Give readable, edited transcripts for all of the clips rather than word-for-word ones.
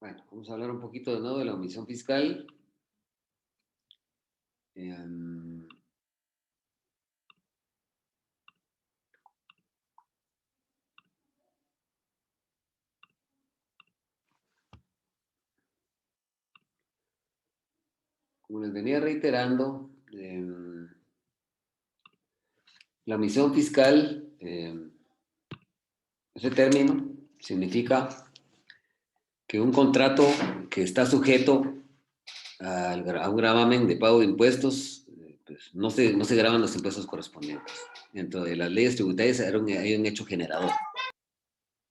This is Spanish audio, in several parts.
Bueno, vamos a hablar un poquito de nuevo de la omisión fiscal. Em, Como les venía reiterando, la omisión fiscal, ese término significa que un contrato que está sujeto a un gravamen de pago de impuestos, pues no se graban los impuestos correspondientes. Dentro de las leyes tributarias hay un hecho generador.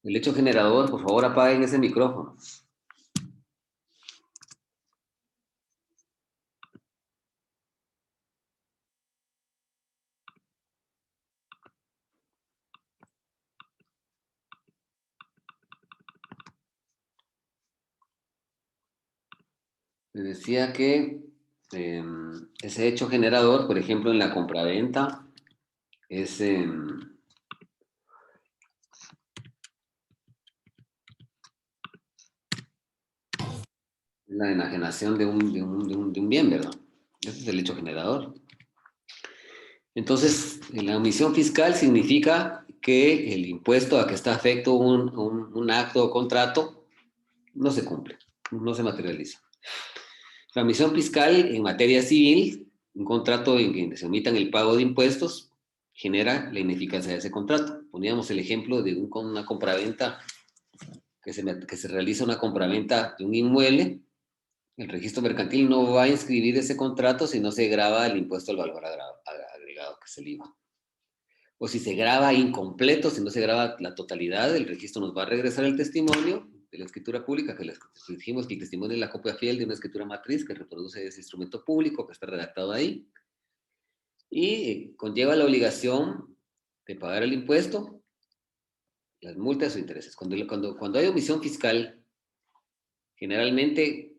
El hecho generador, por favor, apaguen ese micrófono. Les decía que ese hecho generador, por ejemplo, en la compraventa, es la enajenación de un bien, ¿verdad? Ese es el hecho generador. Entonces, la omisión fiscal significa que el impuesto a que está afecto un acto o contrato no se cumple, no se materializa. La omisión fiscal en materia civil, un contrato en que se omitan el pago de impuestos, genera la ineficacia de ese contrato. Poníamos el ejemplo de una compraventa, que se realiza una compraventa de un inmueble. El registro mercantil no va a inscribir ese contrato si no se grava el impuesto al valor agregado, que es el IVA. O si se graba incompleto, si no se graba la totalidad, el registro nos va a regresar el testimonio de la escritura pública, que les dijimos que el testimonio es la copia fiel de una escritura matriz que reproduce ese instrumento público que está redactado ahí, y conlleva la obligación de pagar el impuesto, las multas o intereses. Cuando hay omisión fiscal, generalmente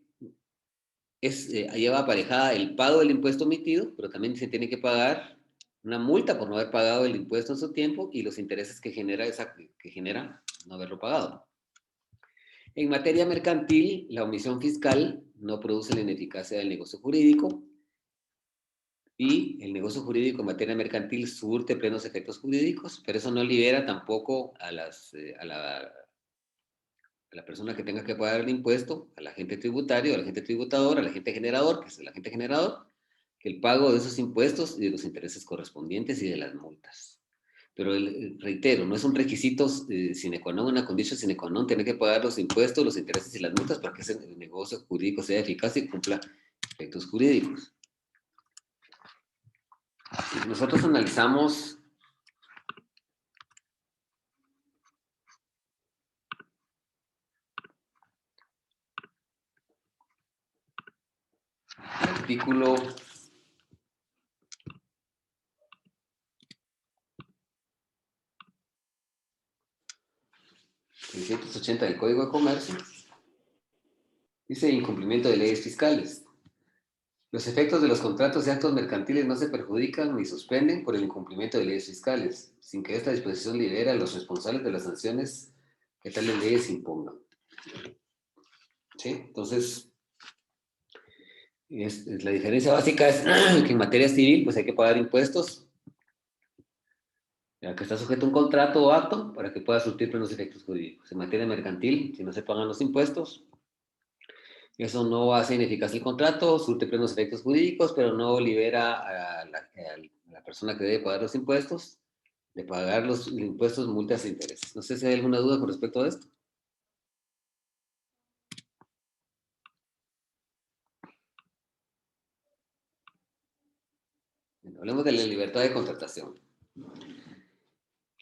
lleva aparejada el pago del impuesto omitido, pero también se tiene que pagar una multa por no haber pagado el impuesto en su tiempo y los intereses que genera no haberlo pagado. En materia mercantil, la omisión fiscal no produce la ineficacia del negocio jurídico y el negocio jurídico en materia mercantil surte plenos efectos jurídicos, pero eso no libera tampoco a la persona que tenga que pagar el impuesto, al agente tributario, al agente tributador, al agente generador, que es el agente generador, que el pago de esos impuestos y de los intereses correspondientes y de las multas. Pero reitero, no es un requisito sine qua non, una condición sine qua non, tener que pagar los impuestos, los intereses y las multas para que ese negocio jurídico sea eficaz y cumpla efectos jurídicos. Si nosotros analizamos el artículo 680 del Código de Comercio, dice incumplimiento de leyes fiscales. Los efectos de los contratos y actos mercantiles no se perjudican ni suspenden por el incumplimiento de leyes fiscales, sin que esta disposición libere a los responsables de las sanciones que tales leyes impongan. ¿Sí? Entonces, la diferencia básica es que en materia civil pues hay que pagar impuestos, ya que está sujeto a un contrato o acto para que pueda surtir plenos efectos jurídicos. En materia mercantil, si no se pagan los impuestos, eso no hace ineficaz el contrato, surte plenos efectos jurídicos, pero no libera a la persona que debe pagar los impuestos de pagar los impuestos, multas e intereses. No sé si hay alguna duda con respecto a esto. Bueno, hablemos de la libertad de contratación.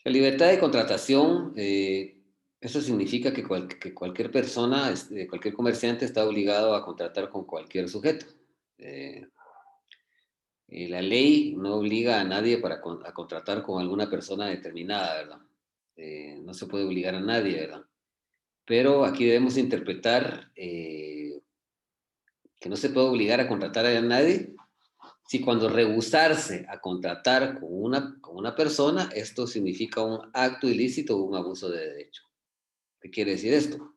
La libertad de contratación, eso significa que cualquier persona, cualquier comerciante está obligado a contratar con cualquier sujeto. Eh, la ley no obliga a nadie a contratar con alguna persona determinada, ¿verdad? No se puede obligar a nadie, ¿verdad? Pero aquí debemos interpretar que no se puede obligar a contratar a nadie si cuando rehusarse a contratar con una persona, esto significa un acto ilícito o un abuso de derecho. ¿Qué quiere decir esto?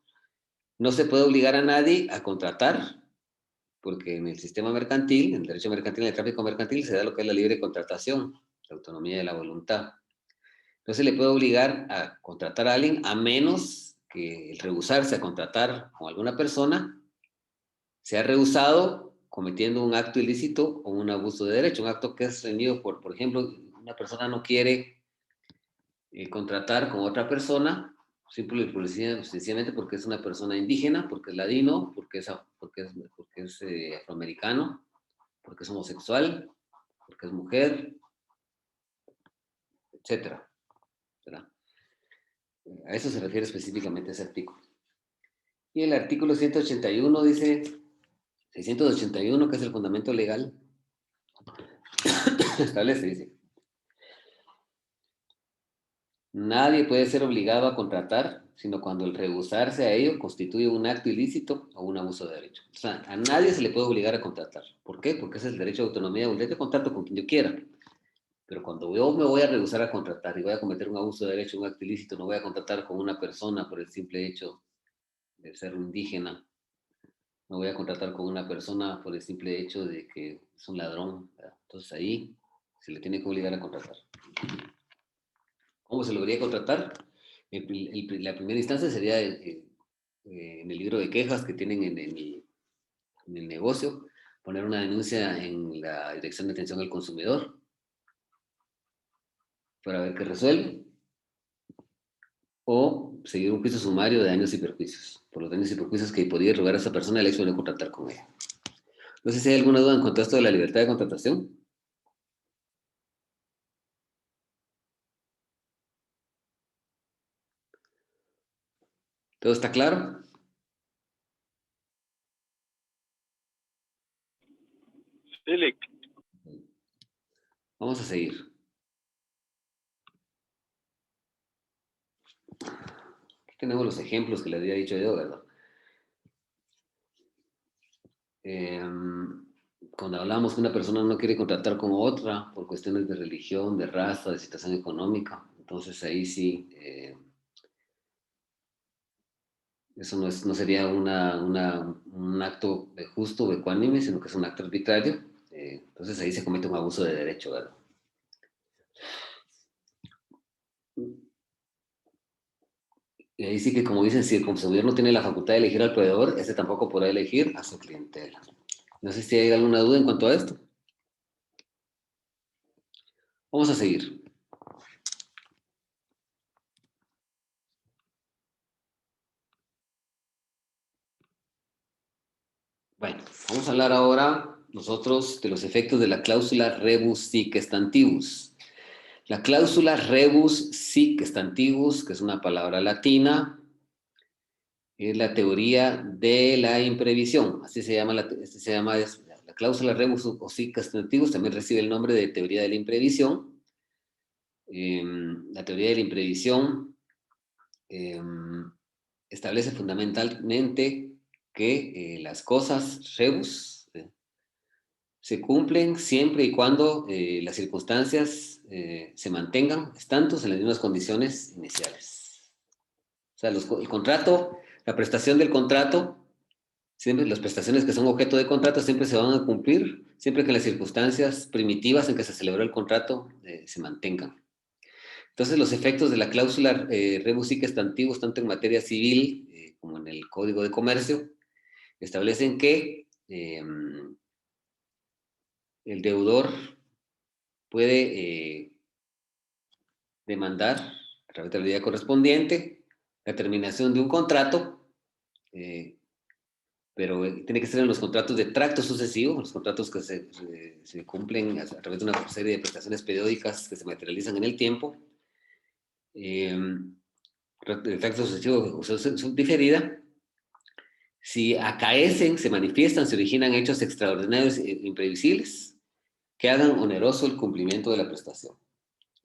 No se puede obligar a nadie a contratar, porque en el sistema mercantil, en el derecho mercantil, en el tráfico mercantil, se da lo que es la libre contratación, la autonomía de la voluntad. No se le puede obligar a contratar a alguien a menos que el rehusarse a contratar con alguna persona sea rehusado cometiendo un acto ilícito o un abuso de derecho, un acto que es reñido por ejemplo, una persona no quiere contratar con otra persona, sencillamente porque es una persona indígena, porque es ladino, porque es afroamericano, porque es homosexual, porque es mujer, etcétera, ¿verdad? A eso se refiere específicamente ese artículo. Y el artículo 181 dice, 681, que es el fundamento legal, establece, dice, nadie puede ser obligado a contratar, sino cuando el rehusarse a ello constituye un acto ilícito o un abuso de derecho. O sea, a nadie se le puede obligar a contratar. ¿Por qué? Porque ese es el derecho de autonomía, el derecho de contrato con quien yo quiera. Pero cuando yo me voy a rehusar a contratar y voy a cometer un abuso de derecho, un acto ilícito, no voy a contratar con una persona por el simple hecho de ser indígena, no voy a contratar con una persona por el simple hecho de que es un ladrón, ¿verdad? Entonces ahí se le tiene que obligar a contratar. ¿Cómo se lo debería contratar? La primera instancia sería en el libro de quejas que tienen en el negocio, poner una denuncia en la Dirección de Atención al Consumidor para ver qué resuelve, o seguir un juicio sumario de daños y perjuicios, por los daños y perjuicios que podría rogar a esa persona el hecho de no contratar con ella. No sé si hay alguna duda en cuanto a esto de la libertad de contratación. ¿Todo está claro? Philip, Vamos a seguir. Aquí tenemos los ejemplos que les había dicho yo, ¿verdad? Eh, Cuando hablamos que una persona no quiere contratar con otra por cuestiones de religión, de raza, de situación económica, entonces ahí sí, eso no sería un acto de justo o ecuánime, sino que es un acto arbitrario. Entonces ahí se comete un abuso de derecho, ¿verdad? Y ahí sí que, como dicen, si el consumidor no tiene la facultad de elegir al proveedor, ese tampoco podrá elegir a su clientela. No sé si hay alguna duda en cuanto a esto. Vamos a seguir. Bueno, vamos a hablar ahora nosotros de los efectos de la cláusula rebus sic stantibus. La cláusula rebus sic stantibus, que es una palabra latina, es la teoría de la imprevisión. Así se llama, la cláusula rebus o sic stantibus, también recibe el nombre de teoría de la imprevisión. La teoría de la imprevisión eh, establece fundamentalmente que las cosas rebus se cumplen siempre y cuando las circunstancias se mantengan estantos en las mismas condiciones iniciales. O sea, el contrato, la prestación del contrato, siempre las prestaciones que son objeto de contrato siempre se van a cumplir, siempre que las circunstancias primitivas en que se celebró el contrato se mantengan. Entonces, los efectos de la cláusula rebus sic stantibus, tanto en materia civil como en el Código de Comercio, establecen que el deudor puede demandar a través de la vía correspondiente la terminación de un contrato, eh, pero tiene que ser en los contratos de tracto sucesivo, los contratos que se cumplen a través de una serie de prestaciones periódicas que se materializan en el tiempo. El tracto sucesivo de ejecución diferida, si acaecen, se manifiestan, se originan hechos extraordinarios e imprevisibles que hagan oneroso el cumplimiento de la prestación.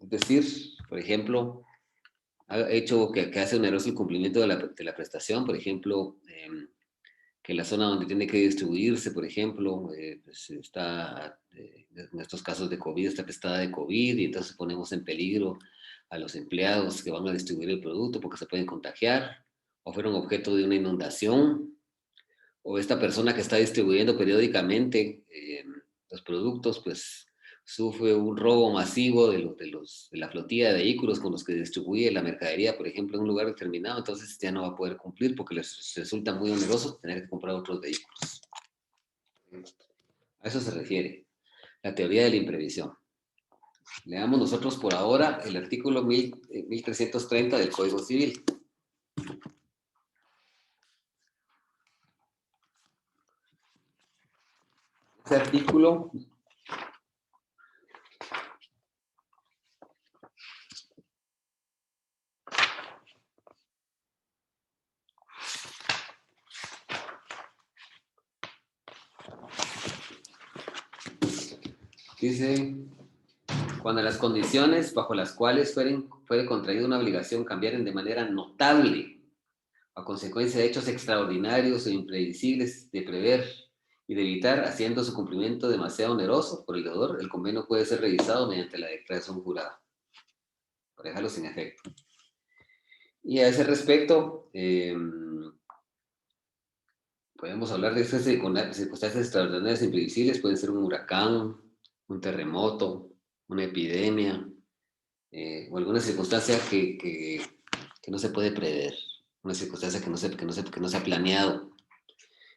Es decir, por ejemplo, ha hecho que hace oneroso el cumplimiento de la prestación, por ejemplo, que la zona donde tiene que distribuirse, por ejemplo, pues está, en estos casos de COVID, está prestada de COVID y entonces ponemos en peligro a los empleados que van a distribuir el producto porque se pueden contagiar, o fueron objeto de una inundación, o esta persona que está distribuyendo periódicamente los productos, pues sufre un robo masivo de la flotilla de vehículos con los que distribuye la mercadería, por ejemplo, en un lugar determinado, entonces ya no va a poder cumplir porque les resulta muy oneroso tener que comprar otros vehículos. A eso se refiere la teoría de la imprevisión. Leamos nosotros por ahora el artículo 1330 del Código Civil. Este artículo dice: cuando las condiciones bajo las cuales fuere contraída una obligación cambiaren de manera notable a consecuencia de hechos extraordinarios o impredecibles de prever y de evitar, haciendo su cumplimiento demasiado oneroso por el deudor, el convenio puede ser revisado mediante la declaración jurada, para dejarlo sin efecto. Y a ese respecto, podemos hablar de estas circunstancias extraordinarias e imprevisibles, pueden ser un huracán, un terremoto, una epidemia, o alguna circunstancia que no se puede prever, una circunstancia que no se ha planeado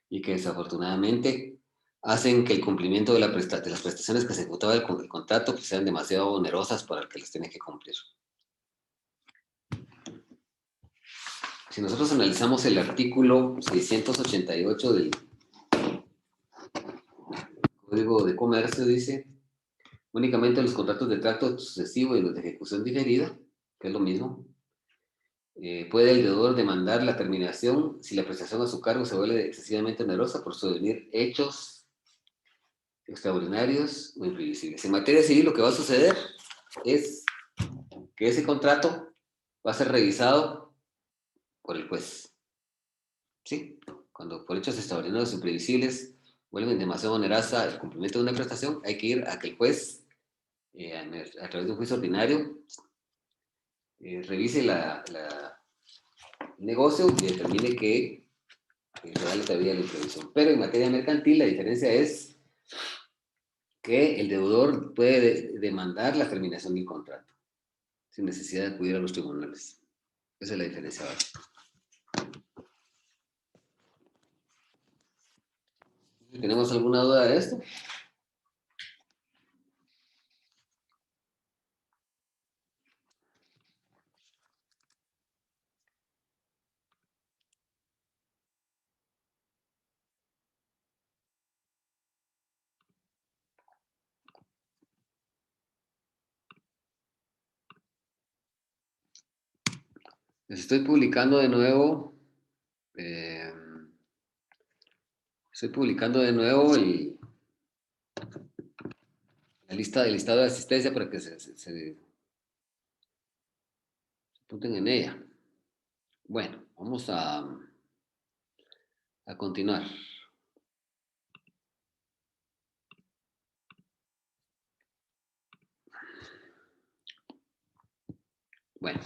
y que desafortunadamente hacen que el cumplimiento de las prestaciones que se ejecutaba el contrato pues, sean demasiado onerosas para el que las tiene que cumplir. Si nosotros analizamos el artículo 688 del Código de Comercio, dice: únicamente los contratos de trato sucesivo y los de ejecución diferida, que es lo mismo, puede el deudor demandar la terminación si la prestación a su cargo se vuelve excesivamente onerosa por sobrevenir hechos extraordinarios o imprevisibles. En materia civil lo que va a suceder es que ese contrato va a ser revisado por el juez. ¿Sí? Cuando por hechos extraordinarios o imprevisibles vuelven demasiado onerosa el cumplimiento de una prestación, hay que ir a que el juez, a través de un juicio ordinario, revise el negocio y determine que se da la teoría de la imprevisión. Pero en materia mercantil la diferencia es que el deudor puede demandar la terminación del contrato sin necesidad de acudir a los tribunales. Esa es la diferencia básica. ¿Tenemos alguna duda de esto? Les estoy publicando de nuevo. Estoy publicando de nuevo el listado de asistencia para que se apunten en ella. Bueno, vamos a continuar. Bueno.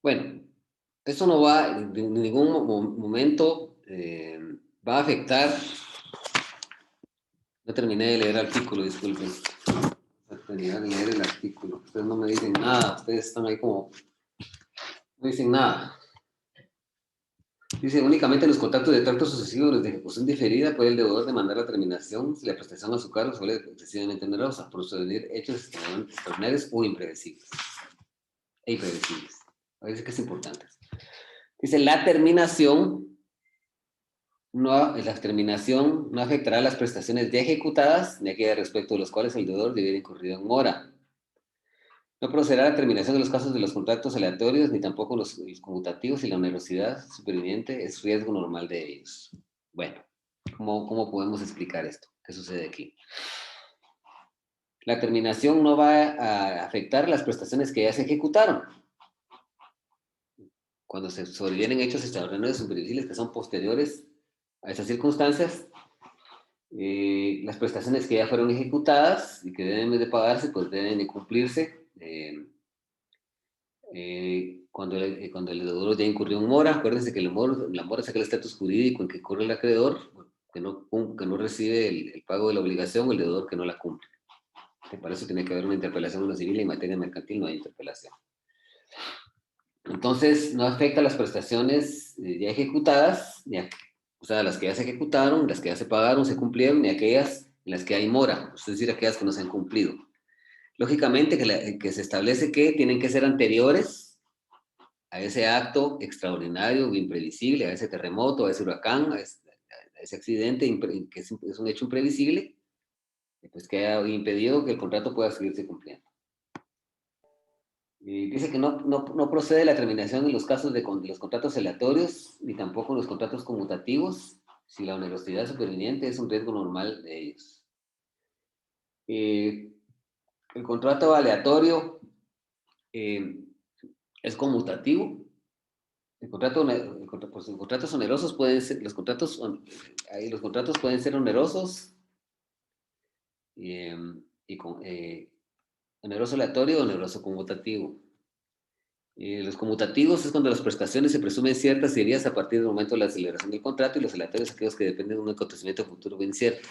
Bueno, esto no va en ningún momento va a afectar. No terminé de leer el artículo, disculpen. No terminé de leer el artículo. Ustedes no me dicen nada, ustedes están ahí como. No dicen nada. Dice: únicamente en los contratos de trato sucesivo de ejecución diferida puede el deudor demandar la terminación si la prestación a su cargo se vuelve excesivamente onerosa por suceder hechos extraordinarios o impredecibles. A veces que es importante. Dice: la terminación no afectará las prestaciones ya ejecutadas ni aquellas respecto de los cuales el deudor debiera incurrir en mora. No procederá a la terminación de los casos de los contratos aleatorios ni tampoco los conmutativos y la onerosidad superviniente es riesgo normal de ellos. Bueno, ¿Cómo podemos explicar esto? ¿Qué sucede aquí? La terminación no va a afectar las prestaciones que ya se ejecutaron. Cuando se sobrevienen hechos extraordinarios o imprevisibles que son posteriores a esas circunstancias, las prestaciones que ya fueron ejecutadas y que deben de pagarse, pues deben de cumplirse. Cuando el deudor ya incurrió en mora, acuérdense que la mora es aquel estatus jurídico en que incurre el acreedor que no recibe el pago de la obligación o el deudor que no la cumple. Para eso tiene que haber una interpelación en lo civil y en materia mercantil no hay interpelación. Entonces, no afecta a las prestaciones ya ejecutadas, o sea, las que ya se ejecutaron, las que ya se pagaron, se cumplieron, ni aquellas en las que hay mora, es decir, aquellas que no se han cumplido. Lógicamente, que se establece que tienen que ser anteriores a ese acto extraordinario o imprevisible, a ese terremoto, a ese huracán, a ese accidente que es un hecho imprevisible, pues que ha impedido que el contrato pueda seguirse cumpliendo. Dice que no procede la terminación en los casos de los contratos aleatorios, ni tampoco en los contratos conmutativos, si la onerosidad superveniente es un riesgo normal de ellos. El contrato aleatorio es conmutativo. Pues, los contratos onerosos pueden ser, los contratos pueden ser onerosos y con, oneroso aleatorio o oneroso conmutativo. Los conmutativos es cuando las prestaciones se presumen ciertas y debidas a partir del momento de la celebración del contrato, y los aleatorios aquellos que dependen de un acontecimiento futuro o incierto.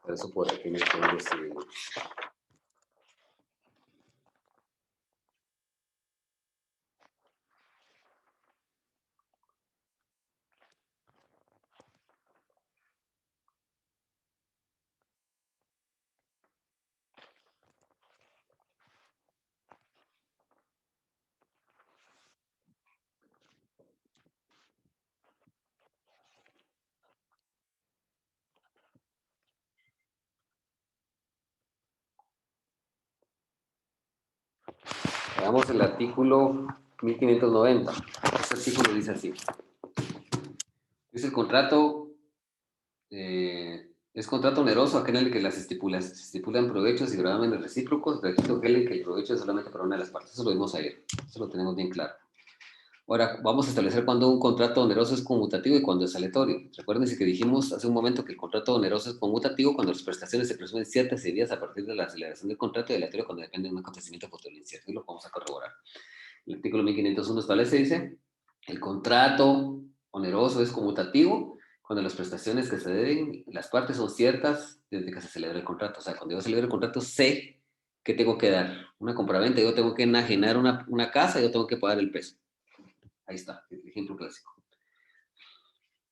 Por eso por aquí me pueden decir. Veamos el artículo 1590. Este artículo dice así. Dice el contrato, es contrato oneroso aquel en el que se estipulan provechos y gravámenes recíprocos, requisito aquel en que el provecho es solamente para una de las partes. Eso lo vimos ayer, eso lo tenemos bien claro. Ahora, vamos a establecer cuándo un contrato oneroso es conmutativo y cuándo es aleatorio. Recuérdense que dijimos hace un momento que el contrato oneroso es conmutativo cuando las prestaciones se presumen ciertas y debidas a partir de la celebración del contrato, y aleatorio cuando depende de un acontecimiento futuro incierto. Y lo vamos a corroborar. El artículo 1501 establece, dice, el contrato oneroso es conmutativo cuando las prestaciones que se deben, las partes son ciertas desde que se celebra el contrato. O sea, cuando yo celebro el contrato, sé que tengo que dar una compraventa, yo tengo que enajenar una casa, yo tengo que pagar el peso. Ahí está, el ejemplo clásico.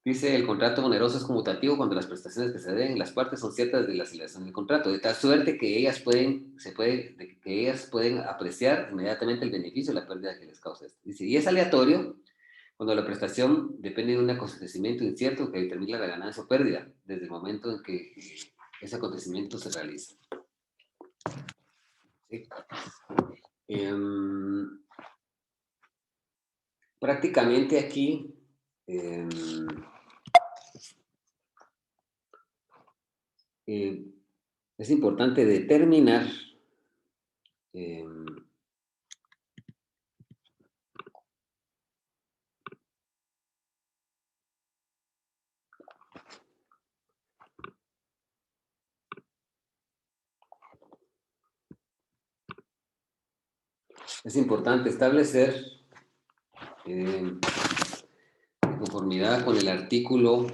Dice, el contrato oneroso es conmutativo cuando las prestaciones que se deben las partes son ciertas de la celebración del contrato, de tal suerte que ellas pueden apreciar inmediatamente el beneficio o la pérdida que les causa esto. Dice, y es aleatorio cuando la prestación depende de un acontecimiento incierto que determina la ganancia o pérdida desde el momento en que ese acontecimiento se realiza. ¿Sí? Prácticamente aquí es importante determinar es importante establecer en conformidad con el artículo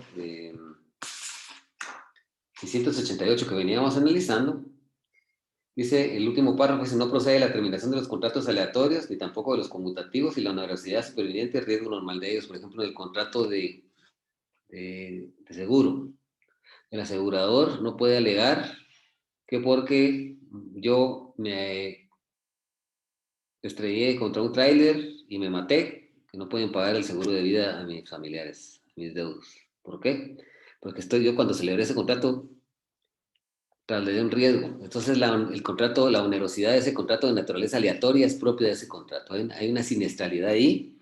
688 que veníamos analizando. Dice el último párrafo, dice, no procede la terminación de los contratos aleatorios, ni tampoco de los conmutativos, y la onerosidad superveniente, riesgo normal de ellos. Por ejemplo, en el contrato de seguro. El asegurador no puede alegar que porque yo me estrellé contra un tráiler y me maté, que no pueden pagar el seguro de vida a mis familiares, a mis deudos. ¿Por qué? Porque yo cuando celebré ese contrato, trasladé un riesgo. Entonces el contrato, la onerosidad de ese contrato de naturaleza aleatoria es propia de ese contrato. Hay una siniestralidad ahí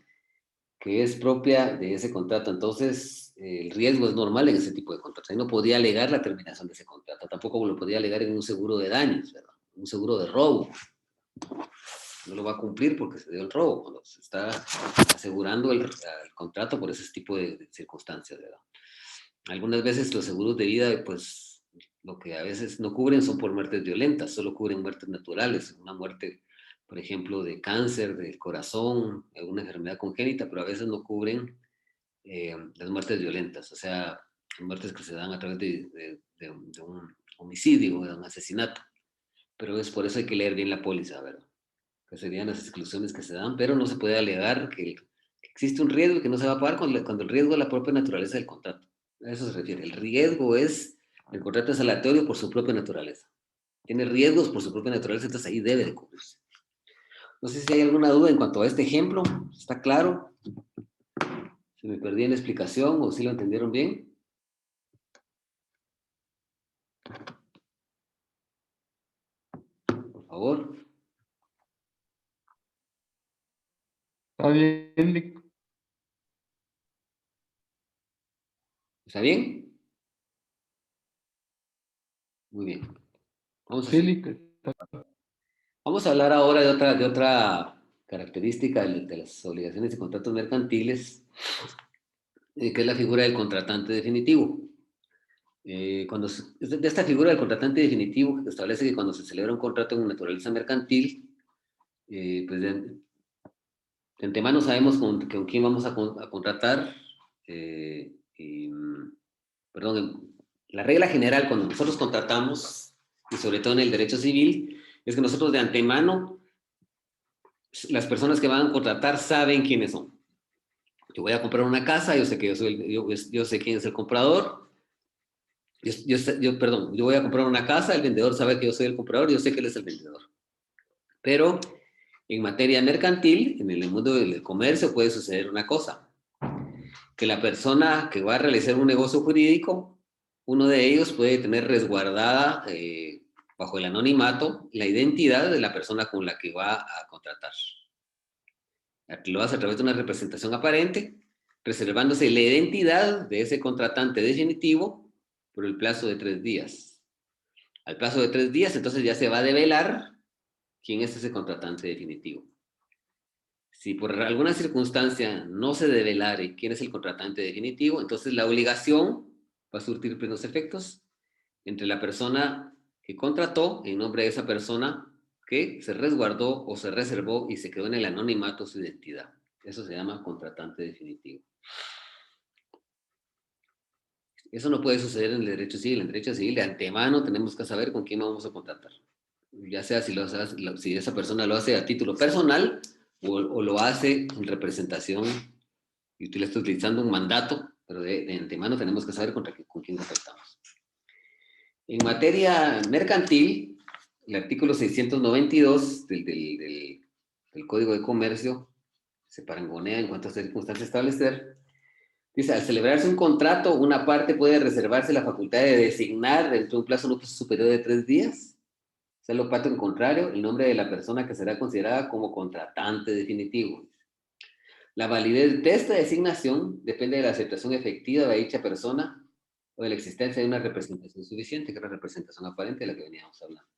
que es propia de ese contrato. Entonces, el riesgo es normal en ese tipo de contratos. Ahí no podía alegar la terminación de ese contrato. Tampoco lo podía alegar en un seguro de daños, ¿verdad? Un seguro de robo. No lo va a cumplir porque se dio el robo, cuando se está asegurando el contrato por ese tipo de circunstancias, ¿verdad? Algunas veces los seguros de vida, pues, lo que a veces no cubren son por muertes violentas, solo cubren muertes naturales, una muerte, por ejemplo, de cáncer del corazón, alguna enfermedad congénita, pero a veces no cubren las muertes violentas, o sea, muertes que se dan a través de un homicidio, de un asesinato. Pero es por eso hay que leer bien la póliza, ¿verdad? Que serían las exclusiones que se dan, pero no se puede alegar que existe un riesgo que no se va a pagar cuando el riesgo es la propia naturaleza del contrato. A eso se refiere. El riesgo es, el contrato es aleatorio por su propia naturaleza. Tiene riesgos por su propia naturaleza, entonces ahí debe de cubrirse. No sé si hay alguna duda en cuanto a este ejemplo. ¿Está claro? Si me perdí en la explicación o si lo entendieron bien. Por favor. Está bien, Lick. ¿Está bien? Muy bien. Vamos a Sí, seguir. Lick. Vamos a hablar ahora de otra característica de las obligaciones y contratos mercantiles, que es la figura del contratante definitivo. De esta figura del contratante definitivo, que establece que cuando se celebra un contrato en naturaleza mercantil, pues de antemano sabemos con quién vamos a contratar. Perdón, la regla general cuando nosotros contratamos, y sobre todo en el derecho civil, es que nosotros de antemano, las personas que van a contratar saben quiénes son. Yo voy a comprar una casa, yo sé que yo sé quién es el comprador. Perdón, yo voy a comprar una casa, el vendedor sabe que yo soy el comprador, yo sé que él es el vendedor. Pero en materia mercantil, en el mundo del comercio puede suceder una cosa, que la persona que va a realizar un negocio jurídico, uno de ellos puede tener resguardada bajo el anonimato la identidad de la persona con la que va a contratar. Lo hace a través de una representación aparente, reservándose la identidad de ese contratante definitivo por el plazo de 3 días. Al plazo de 3 días, entonces ya se va a develar quién es ese contratante definitivo. Si por alguna circunstancia no se develare quién es el contratante definitivo, entonces la obligación va a surtir plenos efectos entre la persona que contrató en nombre de esa persona que se resguardó o se reservó y se quedó en el anonimato su identidad. Eso se llama contratante definitivo. Eso no puede suceder en el derecho civil. En el derecho civil de antemano tenemos que saber con quién vamos a contratar. Ya sea si esa persona lo hace a título personal o lo hace en representación y tú le estás utilizando un mandato, pero de antemano tenemos que saber con quién contratamos. En materia mercantil, el artículo 692 del Código de Comercio se parangonea en cuanto a circunstancias establecer. Dice, al celebrarse un contrato, una parte puede reservarse la facultad de designar dentro de un plazo no superior de 3 días, sea lo pato en contrario, el nombre de la persona que será considerada como contratante definitivo. La validez de esta designación depende de la aceptación efectiva de dicha persona o de la existencia de una representación suficiente, que es la representación aparente de la que veníamos hablando.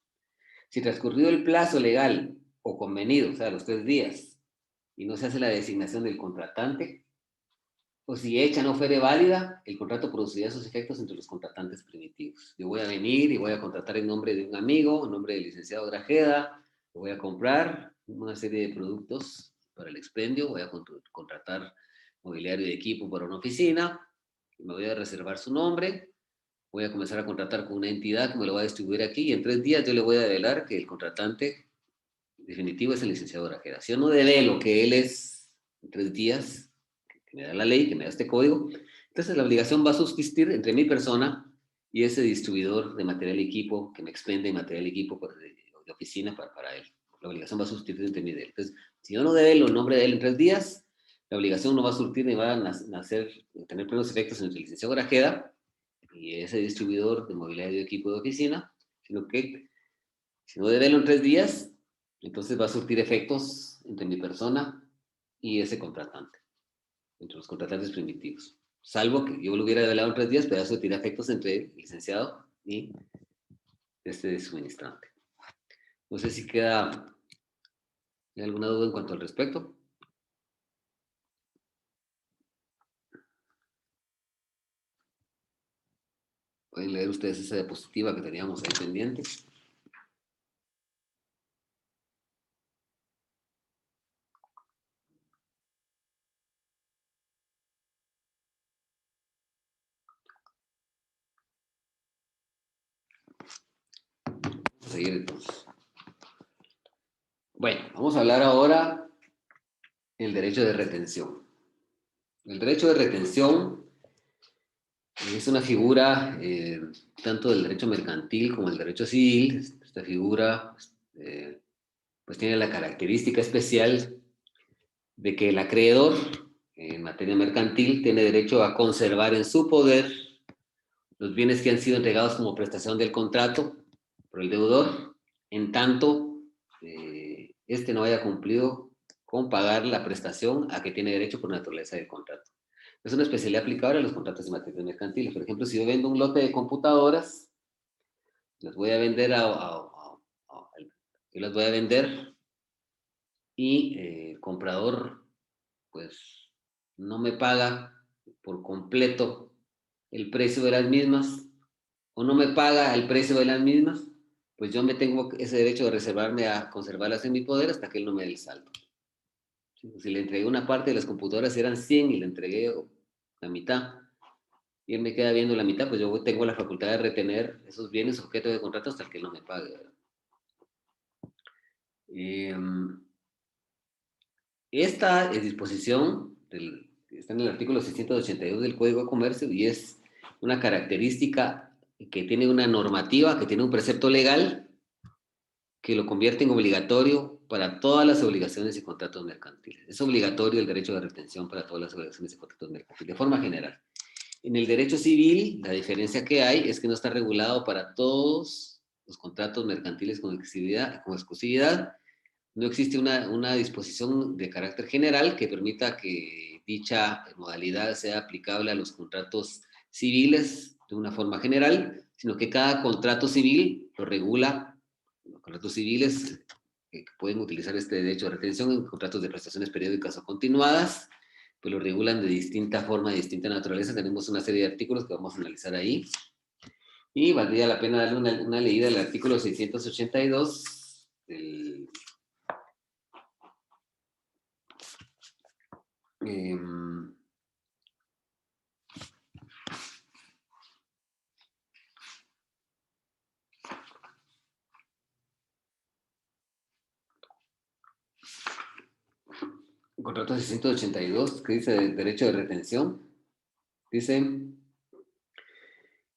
Si transcurrido el plazo legal o convenido, o sea, los 3 días, y no se hace la designación del contratante, o si hecha no fuere válida, el contrato producirá sus efectos entre los contratantes primitivos. Yo voy a venir y voy a contratar en nombre de un amigo, en nombre del licenciado Grajeda, voy a comprar una serie de productos para el expendio, voy a contratar mobiliario y equipo para una oficina, me voy a reservar su nombre, voy a comenzar a contratar con una entidad que me lo va a distribuir aquí y en 3 días yo le voy a develar que el contratante definitivo es el licenciado Grajeda. Si yo no develo que él es en 3 días, que me da la ley, que me da este código, entonces la obligación va a subsistir entre mi persona y ese distribuidor de material y equipo que me expende material y equipo de oficina para él. La obligación va a subsistir entre mí y él. Entonces, si yo no develo el nombre de él en 3 días, la obligación no va a surtir ni va a tener plenos efectos entre el licenciado Grajeda y ese distribuidor de mobiliario de equipo de oficina, sino que si no develo en 3 días, entonces va a surtir efectos entre mi persona y ese contratante, entre los contratantes primitivos. Salvo que yo lo hubiera develado en 3 días, pero va a surtir efectos entre el licenciado y este suministrante. No sé si queda alguna duda en cuanto al respecto. Pueden leer ustedes esa diapositiva que teníamos ahí pendiente. Vamos a seguir entonces. Bueno, vamos a hablar ahora del derecho de retención. El derecho de retención es una figura tanto del derecho mercantil como del derecho civil. Esta figura pues tiene la característica especial de que el acreedor en materia mercantil tiene derecho a conservar en su poder los bienes que han sido entregados como prestación del contrato por el deudor, en tanto este no haya cumplido con pagar la prestación a que tiene derecho por naturaleza del contrato. Es una especialidad aplicable a los contratos de materia mercantil. Por ejemplo, si yo vendo un lote de computadoras, las voy a vender yo las voy a vender y el comprador pues no me paga por completo el precio de las mismas o no me paga el precio de las mismas, pues yo me tengo ese derecho de reservarme a conservarlas en mi poder hasta que él no me dé el saldo. Si le entregué una parte de las computadoras eran 100 y le entregué la mitad, y él me queda viendo la mitad, pues yo tengo la facultad de retener esos bienes objeto de contrato hasta que él no me pague. Esta disposición está en el artículo 682 del Código de Comercio y es una característica que tiene una normativa, que tiene un precepto legal que lo convierte en obligatorio para todas las obligaciones y contratos mercantiles. Es obligatorio el derecho de retención para todas las obligaciones y contratos mercantiles, de forma general. En el derecho civil, la diferencia que hay es que no está regulado para todos los contratos mercantiles con exclusividad. No existe una disposición de carácter general que permita que dicha modalidad sea aplicable a los contratos civiles de una forma general, sino que cada contrato civil lo regula. Los contratos civiles que pueden utilizar este derecho de retención en contratos de prestaciones periódicas o continuadas, pues lo regulan de distinta forma, de distinta naturaleza. Tenemos una serie de artículos que vamos a analizar ahí. Y valdría la pena darle una leída al artículo 682 del... contrato 682, que dice derecho de retención, dice: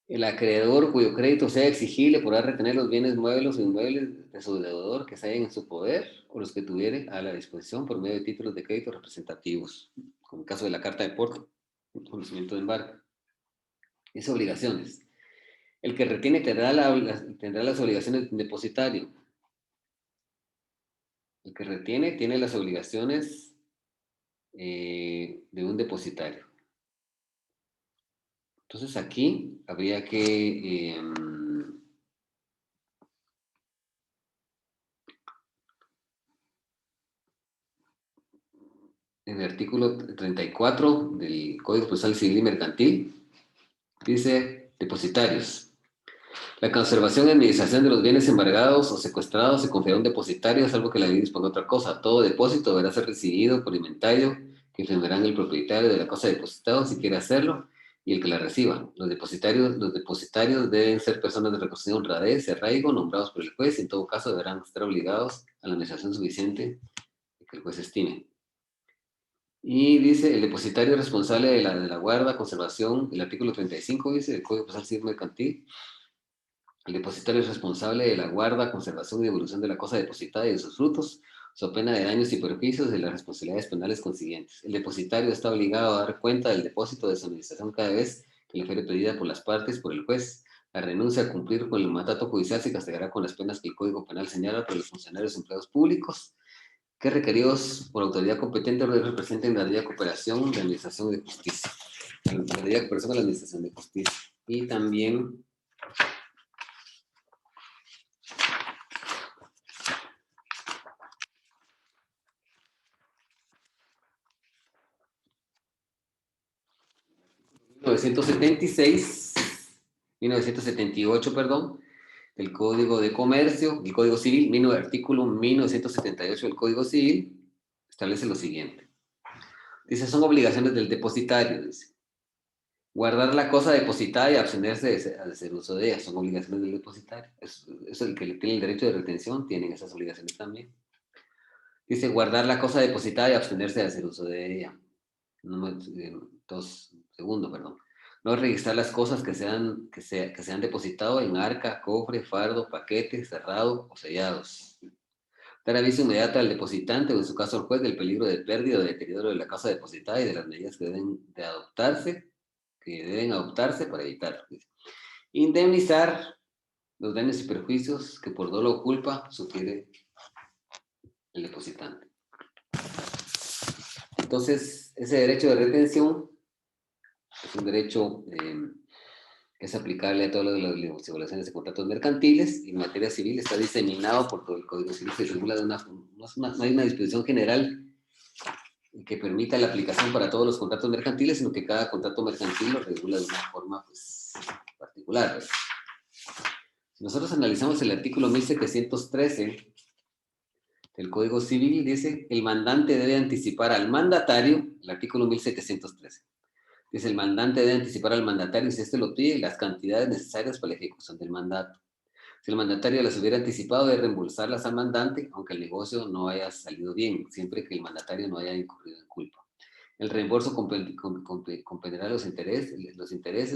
el acreedor cuyo crédito sea exigible podrá retener los bienes muebles o inmuebles de su deudor que se hallen en su poder o los que tuviere a la disposición por medio de títulos de crédito representativos, como el caso de la carta de porte, conocimiento de embargo. Es obligaciones. El que retiene tendrá las obligaciones de un depositario. El que retiene tiene las obligaciones de un depositario. Entonces aquí habría que en el artículo 34 del Código Procesal Civil y Mercantil dice: depositarios. La conservación y administración de los bienes embargados o secuestrados se confía a un depositario, salvo que la ley disponga otra cosa. Todo depósito deberá ser recibido por inventario que firmarán el propietario de la cosa depositada si quiere hacerlo y el que la reciba. Los depositarios deben ser personas de reconocida honradez y arraigo, nombrados por el juez, y en todo caso deberán estar obligados a la administración suficiente que el juez estime. Y dice: el depositario responsable de la guarda, conservación, el artículo 35 dice del Código Procesal Civil Mercantil: el depositario es responsable de la guarda, conservación y devolución de la cosa depositada y de sus frutos, so pena de daños y perjuicios de las responsabilidades penales consiguientes. El depositario está obligado a dar cuenta del depósito de su administración cada vez que le fuere pedida por las partes, por el juez. La renuncia a cumplir con el mandato judicial se castigará con las penas que el Código Penal señala para los funcionarios y empleados públicos que requeridos por autoridad competente representen la debida cooperación de administración de justicia. La debida cooperación de la administración de justicia. Y también ...1976... 1978, perdón... del Código de Comercio, el Código Civil, artículo 1978 del Código Civil, establece lo siguiente. Dice, son obligaciones del depositario, dice. Guardar la cosa depositada y abstenerse de hacer uso de ella, son obligaciones del depositario. Es el que tiene el derecho de retención, tienen esas obligaciones también. Dice, guardar la cosa depositada y abstenerse de hacer uso de ella. Segundo, perdón. No registrar las cosas que se han depositado en arca, cofre, fardo, paquete, cerrado o sellados. Dar aviso inmediato al depositante o en su caso al juez del peligro de pérdida o de deterioro de la casa depositada y de las medidas que deben adoptarse para evitarlo. Indemnizar los daños y perjuicios que por dolo o culpa sugiere el depositante. Entonces, ese derecho de retención es un derecho que es aplicable a todas las regulaciones de contratos mercantiles y en materia civil está diseminado por todo el Código Civil, se regula de no hay una disposición general que permita la aplicación para todos los contratos mercantiles, sino que cada contrato mercantil lo regula de una forma pues, particular. ¿Verdad? Si nosotros analizamos el artículo 1713 del Código Civil, dice, el mandante debe anticipar al mandatario, el artículo 1713, dice, el mandante debe anticipar al mandatario, si éste lo pide, las cantidades necesarias para la ejecución del mandato. Si el mandatario las hubiera anticipado, debe reembolsarlas al mandante, aunque el negocio no haya salido bien, siempre que el mandatario no haya incurrido en culpa. El reembolso comprenderá los intereses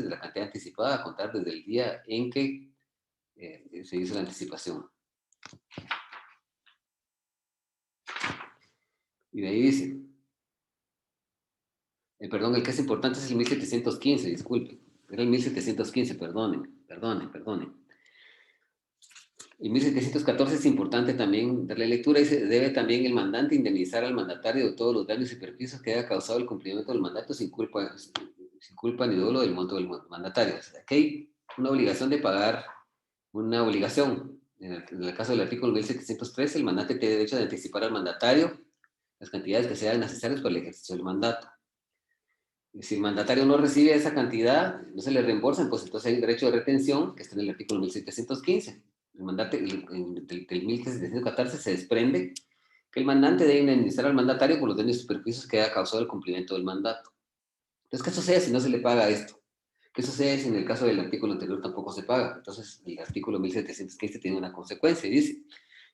de la cantidad anticipada a contar desde el día en que se hizo la anticipación. Y de ahí dice, el que es importante es el 1715, disculpe. Era el 1715, perdonen. El 1714 es importante también darle lectura. Dice, debe también el mandante indemnizar al mandatario de todos los daños y perjuicios que haya causado el cumplimiento del mandato sin culpa ni dolo del monto del mandatario. O sea, aquí hay una obligación de pagar una obligación. En el caso del artículo 1713, el mandante tiene derecho de anticipar al mandatario las cantidades que sean necesarias para el ejercicio del mandato. Y si el mandatario no recibe esa cantidad, no se le reembolsan, pues entonces hay un derecho de retención que está en el artículo 1715. El mandante, del 1714 se desprende que el mandante debe indemnizar al mandatario por los daños y perjuicios que haya causado el cumplimiento del mandato. Entonces, ¿qué sucede si no se le paga esto? ¿Qué sucede si en el caso del artículo anterior tampoco se paga? Entonces, el artículo 1715 tiene una consecuencia y dice,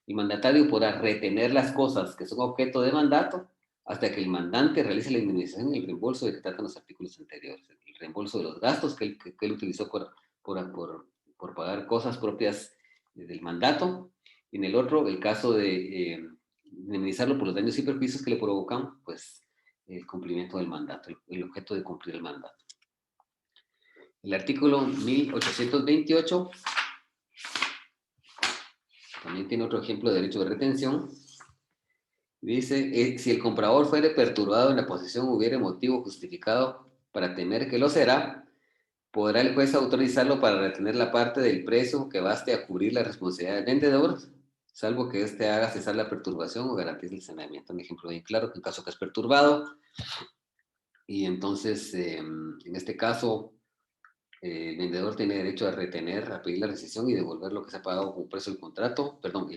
el mandatario podrá retener las cosas que son objeto de mandato hasta que el mandante realice la indemnización y el reembolso de que tratan los artículos anteriores. El reembolso de los gastos que él utilizó por pagar cosas propias del mandato. Y en el otro, el caso de indemnizarlo por los daños y perjuicios que le provocan, pues, el cumplimiento del mandato, el objeto de cumplir el mandato. El artículo 1828 también tiene otro ejemplo de derecho de retención. Dice, si el comprador fuere perturbado en la posesión o hubiere motivo justificado para temer que lo será, podrá el juez autorizarlo para retener la parte del precio que baste a cubrir la responsabilidad del vendedor, salvo que éste haga cesar la perturbación o garantice el saneamiento. Un ejemplo bien claro, que en caso que es perturbado, y entonces, en este caso, el vendedor tiene derecho a retener, a pedir la rescisión y devolver lo que se ha pagado como precio del contrato, perdón.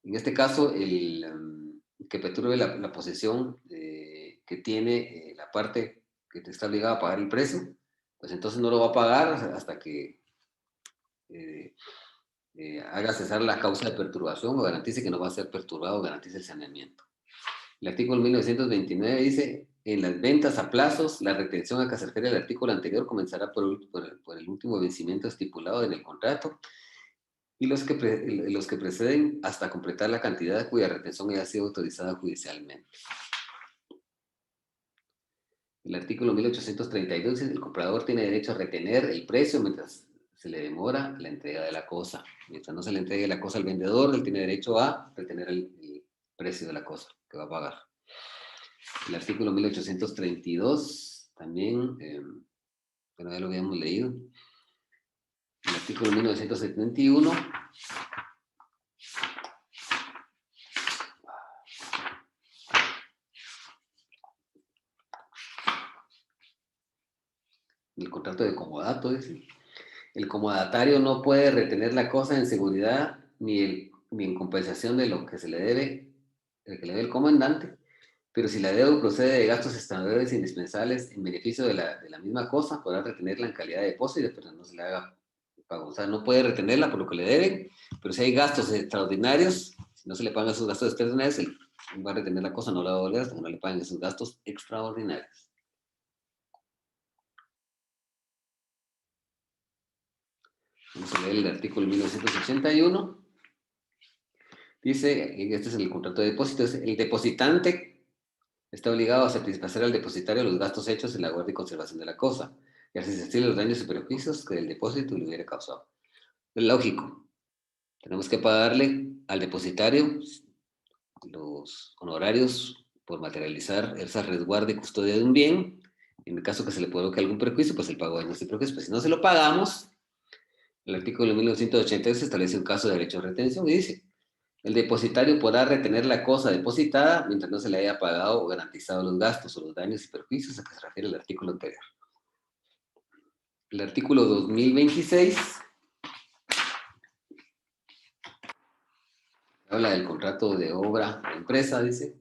En este caso, el que perturbe la posesión que tiene la parte que te está obligada a pagar el precio, pues entonces no lo va a pagar hasta que haga cesar la causa de perturbación o garantice que no va a ser perturbado o garantice el saneamiento. El artículo 1929 dice, en las ventas a plazos, la retención a que se refiere el artículo anterior comenzará por el último vencimiento estipulado en el contrato y los que preceden hasta completar la cantidad cuya retención haya sido autorizada judicialmente. El artículo 1832 dice: el comprador tiene derecho a retener el precio mientras se le demora la entrega de la cosa. Mientras no se le entregue la cosa al vendedor, él tiene derecho a retener el precio de la cosa que va a pagar. El artículo 1832 también, bueno, ya lo habíamos leído. El artículo 1971. El contrato de comodato, dice: el comodatario no puede retener la cosa en seguridad ni en compensación de lo que se le debe, el que le debe el comandante, pero si la deuda procede de gastos extranjeros indispensables en beneficio de la misma cosa, podrá retenerla en calidad de depósito, pero no se le haga pago. O sea, no puede retenerla por lo que le deben, pero si hay gastos extraordinarios, si no se le pagan esos gastos extraordinarios, él va a retener la cosa, no la va a devolver hasta que no le paguen esos gastos extraordinarios. Vamos a leer el artículo 1981. Dice, y este es el contrato de depósito, es: el depositante está obligado a satisfacer al depositario los gastos hechos en la guardia y conservación de la cosa, y a resistir los daños y perjuicios que el depósito le hubiera causado. Es lógico, tenemos que pagarle al depositario los honorarios por materializar esa resguarda y custodia de un bien. En el caso que se le provoque algún perjuicio, pues el pago de daños y perjuicios. Pues si no se lo pagamos, el artículo 1982 establece un caso de derecho de retención y dice: el depositario podrá retener la cosa depositada mientras no se le haya pagado o garantizado los gastos o los daños y perjuicios a que se refiere el artículo anterior. El artículo 2026 habla del contrato de obra de empresa, dice: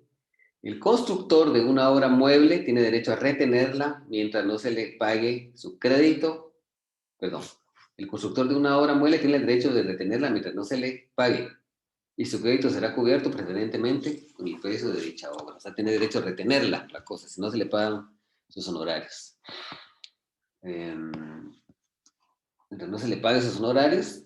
el constructor de una obra mueble tiene derecho a retenerla mientras no se le pague su crédito. Perdón. El constructor de una obra mueble tiene el derecho de retenerla mientras no se le pague, y su crédito será cubierto preferentemente con el precio de dicha obra. O sea, tiene derecho a retenerla, la cosa, si no se le pagan sus honorarios. Mientras no se le pague sus honorarios,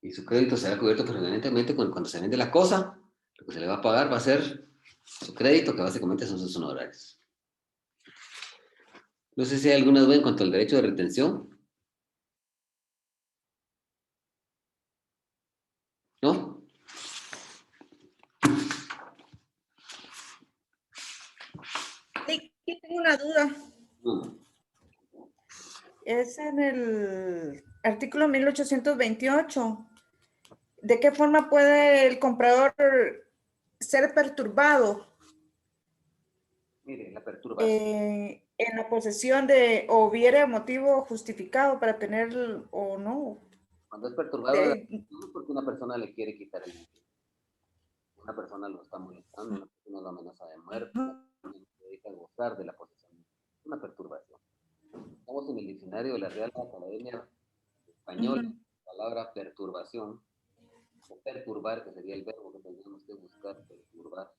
y su crédito será cubierto preferentemente cuando se vende la cosa, lo que se le va a pagar va a ser su crédito, que básicamente son sus honorarios. No sé si hay alguna duda en cuanto al derecho de retención. ¿No? Sí, yo tengo una duda. No. Es en el artículo 1828. ¿De qué forma puede el comprador ser perturbado Mire, la perturbación. en la posesión de, o hubiera motivo justificado para tener o no? Cuando es perturbado de la De, atención es porque una persona le quiere quitar el bien. Una persona lo está molestando, una persona lo amenaza de muerte, una persona se dedica a gozar de la posesión. Es una perturbación. Estamos en el diccionario de la Real Academia Española, la palabra perturbación, o perturbar, que sería el verbo que tendríamos que buscar, perturbar.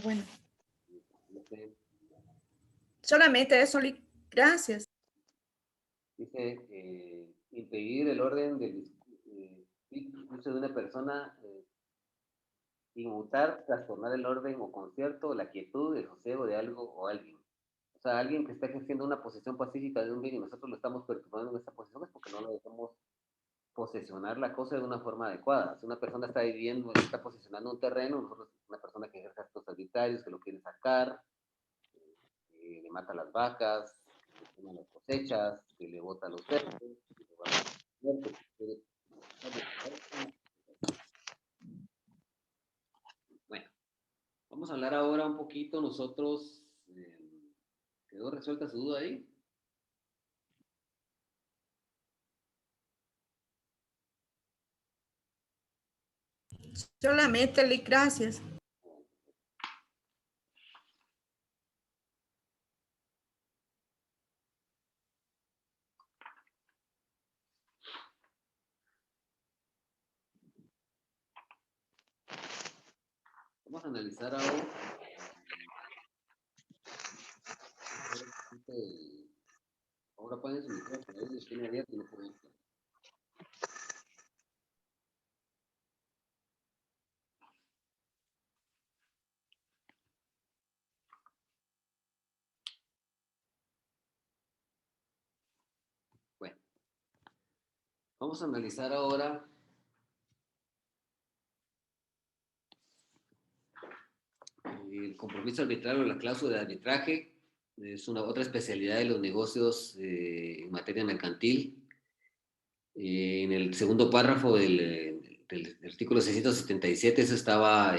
bueno. Dice, Solamente eso, gracias. impedir el orden del discurso de una persona, inmutar, trastornar el orden o concierto, la quietud, el sosiego de algo o alguien. O sea, alguien que está ejerciendo una posesión pacífica de un bien y nosotros lo estamos perturbando en esta posición es porque no lo dejamos posesionar la cosa de una forma adecuada. Si una persona está viviendo, está posesionando un terreno, nosotros, una persona que ejerce actos arbitrarios, que lo quiere sacar, que le mata las vacas, que le quema las cosechas, que le bota los cerdos, que le va a muerte, que quiere... Bueno, vamos a hablar ahora un poquito nosotros. ¿Quedó resuelta su duda ahí? Solamente, gracias. Vamos a analizar ahora. Ahora pueden su micrófono, a veces tiene abierto y no pueden. Vamos a analizar ahora el compromiso arbitral o la cláusula de arbitraje. Es una otra especialidad de los negocios en materia mercantil. En el segundo párrafo del artículo 677 eso estaba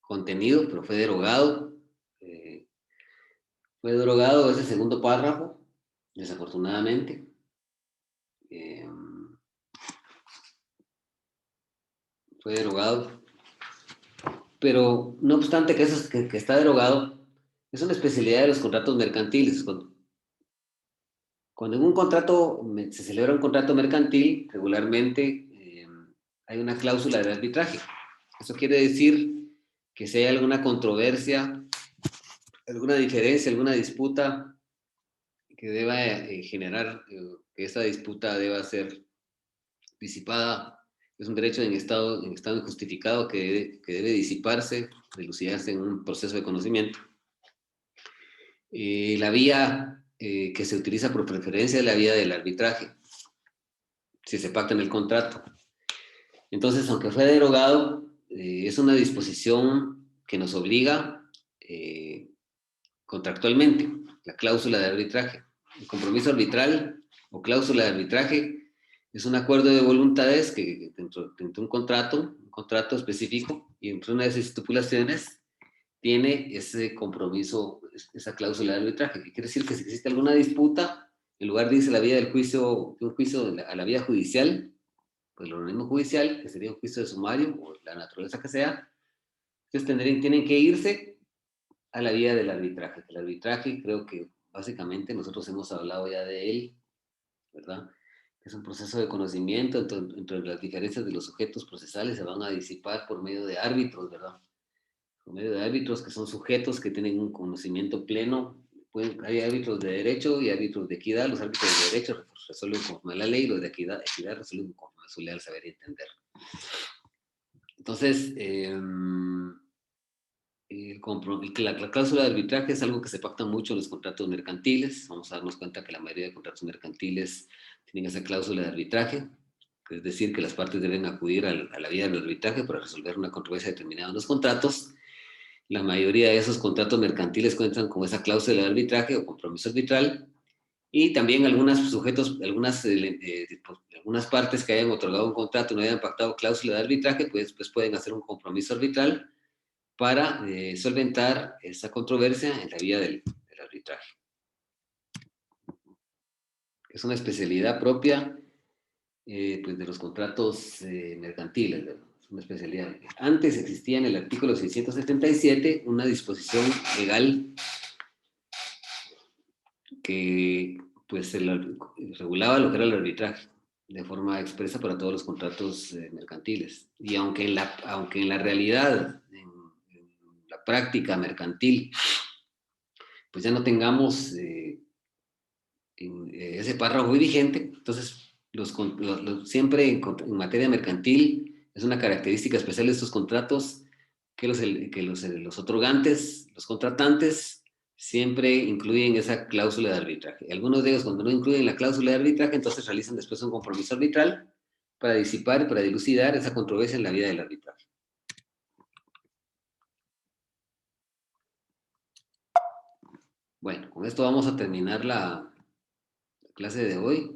contenido, pero fue derogado. Fue derogado ese segundo párrafo, desafortunadamente. Fue derogado. Pero no obstante que eso que está derogado, es una especialidad de los contratos mercantiles. Cuando en un contrato se celebra un contrato mercantil, regularmente hay una cláusula de arbitraje. Eso quiere decir que si hay alguna controversia, alguna diferencia, alguna disputa que deba generar, que esa disputa deba ser disipada, es un derecho en estado injustificado que debe disiparse, dilucidarse en un proceso de conocimiento. La vía que se utiliza por preferencia es la vía del arbitraje, si se pacta en el contrato. Entonces, aunque fue derogado, es una disposición que nos obliga contractualmente, la cláusula de arbitraje. El compromiso arbitral o cláusula de arbitraje es un acuerdo de voluntades que dentro de un contrato específico, y entre una de esas estipulaciones tiene ese compromiso, esa cláusula de arbitraje, que quiere decir que si existe alguna disputa, en lugar de irse a la vía del juicio, de un juicio a la vía judicial, pues el organismo judicial, que sería un juicio de sumario, o la naturaleza que sea, entonces tienen que irse a la vía del arbitraje. El arbitraje, creo que básicamente nosotros hemos hablado ya de él, ¿verdad? Es un proceso de conocimiento entre las diferencias de los sujetos procesales se van a disipar por medio de árbitros, ¿verdad? Por medio de árbitros que son sujetos que tienen un conocimiento pleno. Hay árbitros de derecho y árbitros de equidad. Los árbitros de derecho resuelven conforme a la ley, los de equidad resuelven conforme a su leal saber y entender. Entonces, la cláusula de arbitraje es algo que se pacta mucho en los contratos mercantiles. Vamos a darnos cuenta que la mayoría de contratos mercantiles tienen esa cláusula de arbitraje, es decir, que las partes deben acudir a la vía del arbitraje para resolver una controversia determinada en los contratos. La mayoría de esos contratos mercantiles cuentan con esa cláusula de arbitraje o compromiso arbitral, y también algunas partes que hayan otorgado un contrato y no hayan pactado cláusula de arbitraje, pues pueden hacer un compromiso arbitral para solventar esa controversia en la vía del arbitraje. Es una especialidad propia pues de los contratos mercantiles, ¿verdad? Es una especialidad. Antes existía en el artículo 677 una disposición legal que pues regulaba lo que era el arbitraje de forma expresa para todos los contratos mercantiles. Y aunque en la realidad, en la práctica mercantil, pues ya no tengamos ese párrafo vigente, entonces siempre en materia mercantil es una característica especial de estos contratos que los otorgantes, los contratantes, siempre incluyen esa cláusula de arbitraje. Algunos de ellos, cuando no incluyen la cláusula de arbitraje, entonces realizan después un compromiso arbitral para disipar, para dilucidar esa controversia en la vía del arbitraje. Bueno, con esto vamos a terminar la clase de hoy.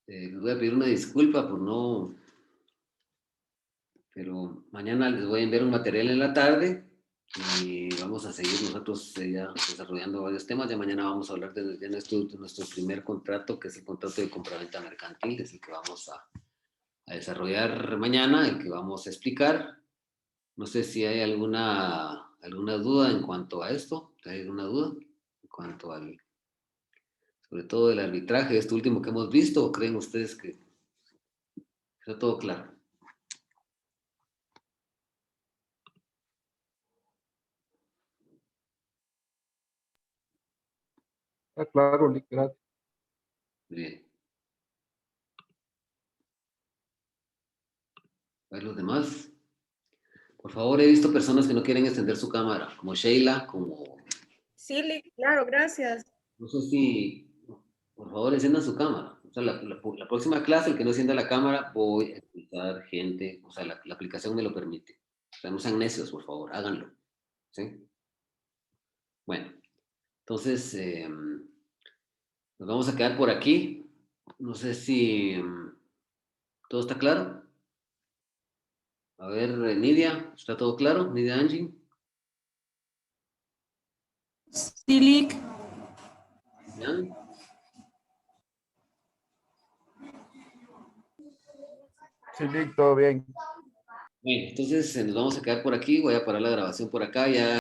Les voy a pedir una disculpa por no... Pero mañana les voy a enviar un material en la tarde y vamos a seguir nosotros ya desarrollando varios temas. Ya mañana vamos a hablar de nuestro primer contrato, que es el contrato de compraventa mercantil, es el que vamos a desarrollar mañana, el que vamos a explicar. No sé si hay alguna duda en cuanto a esto. ¿Hay alguna duda en cuanto sobre todo del arbitraje, este último que hemos visto, o creen ustedes que está todo claro? Está claro, Lick, gracias. Bien. A ver los demás. Por favor, he visto personas que no quieren encender su cámara, como Sheila, como... Sí, claro, gracias. No sé si Por favor, enciendan su cámara. O sea, la próxima clase, el que no encienda la cámara, voy a expulsar gente. O sea, la aplicación me lo permite. O sea, no sean necios, por favor, háganlo. ¿Sí? Bueno, entonces nos vamos a quedar por aquí. No sé si todo está claro. A ver, Nidia, ¿está todo claro? Nidia Angie. Sí, Lick. ¿Ya? Sí, Lick, todo bien. Bueno, entonces nos vamos a quedar por aquí. Voy a parar la grabación por acá. Ya